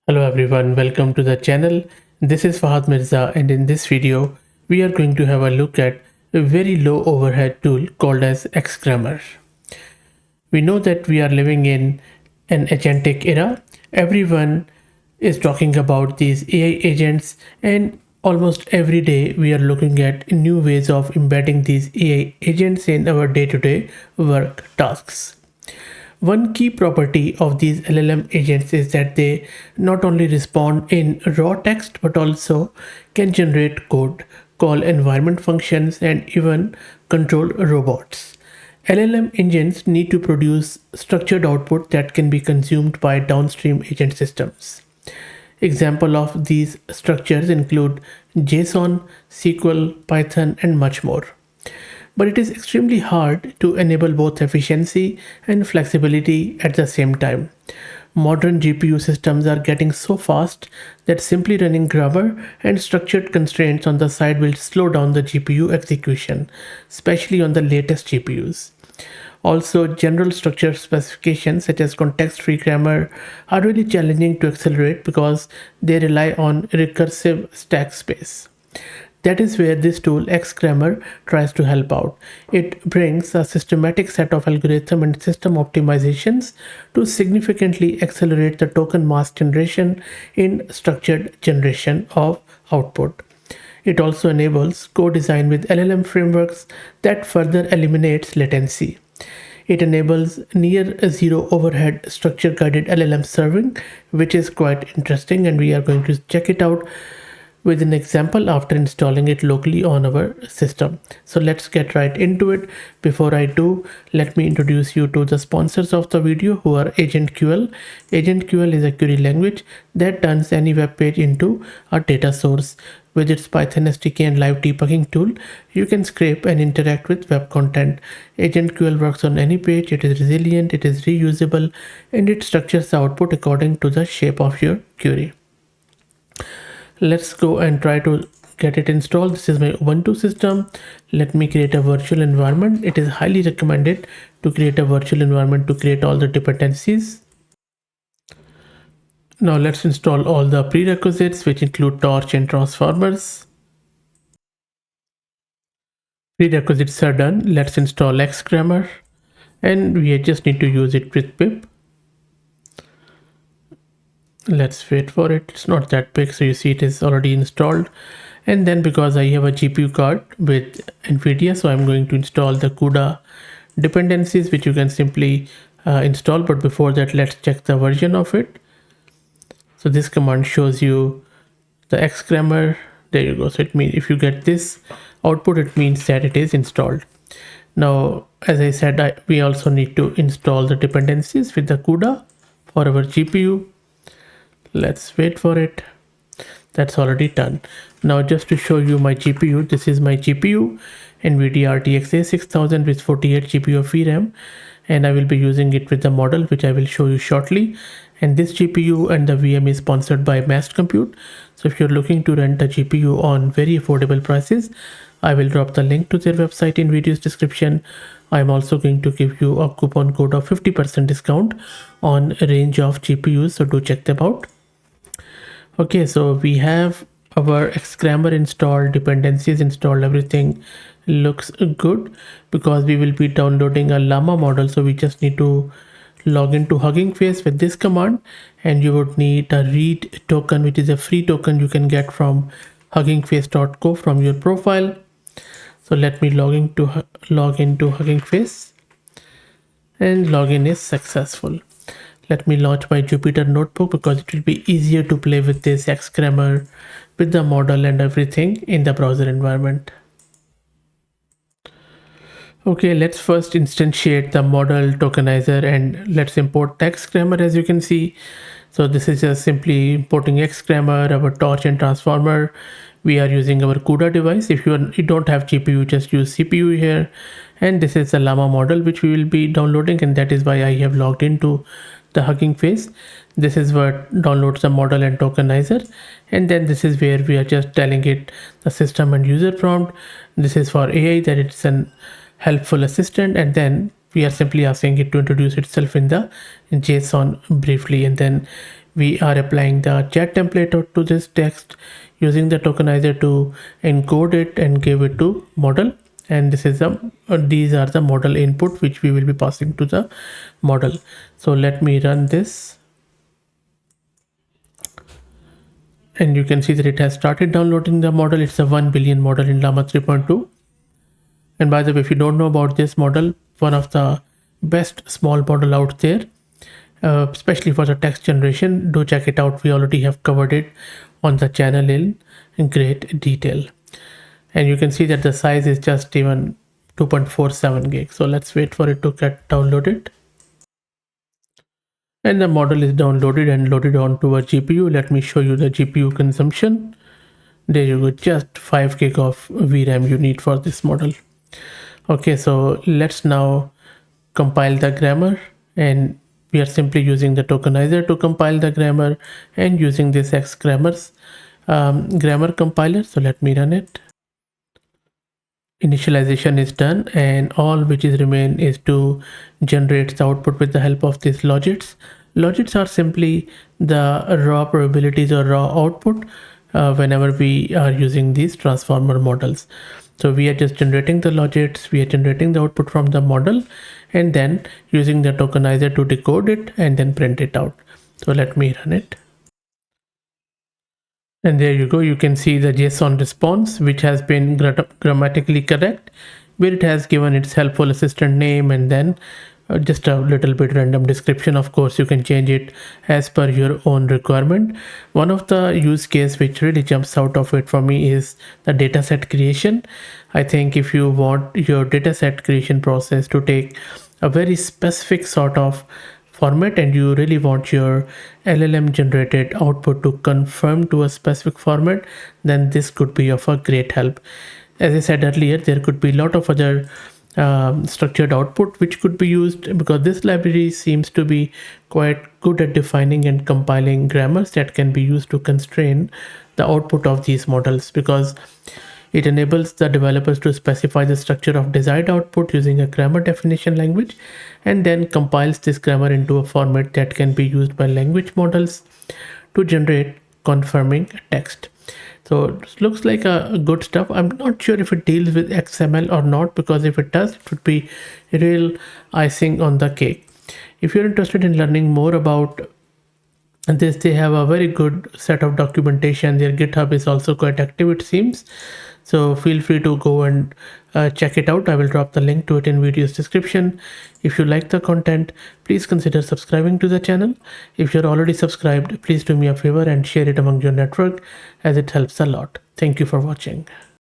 Hello everyone, welcome to the channel. This is Fahad Mirza, and in this video we are going to have a look at a very low overhead tool called as XGrammar. We know that we are living in an agentic era. Everyone is talking about these AI agents, and almost every day we are looking at new ways of embedding these AI agents in our day-to-day work tasks. One key property of these LLM agents is that they not only respond in raw text but also can generate code, call environment functions, and even control robots. LLM engines need to produce structured output that can be consumed by downstream agent systems. Example of these structures include JSON, SQL, Python, and much more. But it is extremely hard to enable both efficiency and flexibility at the same time. Modern GPU systems are getting so fast that simply running grammar and structured constraints on the side will slow down the GPU execution, especially on the latest GPUs. Also, general structure specifications such as context-free grammar are really challenging to accelerate because they rely on recursive stack space. That is where this tool XGrammar tries to help out. It brings a systematic set of algorithm and system optimizations to significantly accelerate the token mask generation in structured generation of output. It also enables co-design with LLM frameworks that further eliminates latency. It enables near zero overhead structure guided LLM serving, which is quite interesting, and we are going to check it out with an example after installing it locally on our system. So let's get right into it. Before I do, let me introduce you to the sponsors of the video, who are AgentQL. AgentQL is a query language that turns any web page into a data source. With its Python SDK and live debugging tool, you can scrape and interact with web content. AgentQL works on any page, it is resilient, it is reusable, and it structures the output according to the shape of your query. Let's go and try to get it installed. This is my Ubuntu system. Let me create a virtual environment. It is highly recommended to create a virtual environment to create all the dependencies. Now let's install all the prerequisites, which include torch and transformers. Prerequisites are done. Let's install XGrammar, and we just need to use it with pip. Let's wait for it. It's not that big, so you see it is already installed. And then because I have a GPU card with NVIDIA, so I'm going to install the CUDA dependencies, which you can simply install. But before that, let's check the version of it. So this command shows you the XGrammar. There you go. So it means if you get this output, it means that it is installed. Now, as I said, we also need to install the dependencies with the CUDA for our GPU. Let's wait for it. That's already done. Now just to show you my GPU, this is my GPU, NVIDIA RTX A6000 with 48 GB of VRAM, and I will be using it with the model which I will show you shortly. And this GPU and the VM is sponsored by Massed Compute. So if you're looking to rent a GPU on very affordable prices, I will drop the link to their website in video's description. I'm also going to give you a coupon code of 50% discount on a range of GPUs, so do check them out. Okay, so we have our XGrammar installed, dependencies installed, everything looks good because we will be downloading a llama model. So we just need to log into Hugging Face with this command, and you would need a read token, which is a free token you can get from huggingface.co from your profile. So let me log into Hugging Face, and login is successful. Let me launch my Jupyter notebook because it will be easier to play with this XGrammar with the model and everything in the browser environment. Okay, let's first instantiate the model tokenizer, and let's import the XGrammar. As you can see, so this is just simply importing XGrammar, our torch and transformer. We are using our CUDA device. If you don't have GPU, just use CPU here. And this is the llama model which we will be downloading, and that is why I have logged into the Hugging Face. This is what downloads the model and tokenizer, and then this is where we are just telling it the system and user prompt. This is for AI, that it's an helpful assistant, and then we are simply asking it to introduce itself in the JSON briefly, and then we are applying the chat template to this text using the tokenizer to encode it and give it to model. And this is these are the model input which we will be passing to the model. So let me run this, and you can see that it has started downloading the model. It's a 1 billion model in Llama 3.2. And by the way, if you don't know about this model, one of the best small model out there, especially for the text generation, do check it out. We already have covered it on the channel in great detail. And you can see that the size is just even 2.47 gig. So let's wait for it to get downloaded. And the model is downloaded and loaded onto a GPU. Let me show you the GPU consumption. There you go, just 5 gig of VRAM you need for this model. Okay, so let's now compile the grammar, and we are simply using the tokenizer to compile the grammar and using this XGrammar's grammar compiler. So let me run it. Initialization is done, and all which is remain is to generate the output with the help of these logits. Logits are simply the raw probabilities or raw output whenever we are using these transformer models. So we are just generating the logits, we are generating the output from the model, and then using the tokenizer to decode it and then print it out. So let me run it. And there you go, you can see the JSON response, which has been grammatically correct, where it has given its helpful assistant name and then just a little bit random description. Of course, you can change it as per your own requirement. One of the use case which really jumps out of it for me is the dataset creation. I think if you want your dataset creation process to take a very specific sort of format, and you really want your LLM generated output to conform to a specific format, then this could be of a great help. As I said earlier, there could be a lot of other structured output which could be used, because this library seems to be quite good at defining and compiling grammars that can be used to constrain the output of these models, because it enables the developers to specify the structure of desired output using a grammar definition language, and then compiles this grammar into a format that can be used by language models to generate conforming text. So it looks like a good stuff. I'm not sure if it deals with XML or not, because if it does, it would be real icing on the cake. If you're interested in learning more about this, they have a very good set of documentation. Their GitHub is also quite active, it seems. So feel free to go and check it out. I will drop the link to it in video's description. If you like the content, please consider subscribing to the channel. If you're already subscribed, please do me a favor and share it among your network, as it helps a lot. Thank you for watching.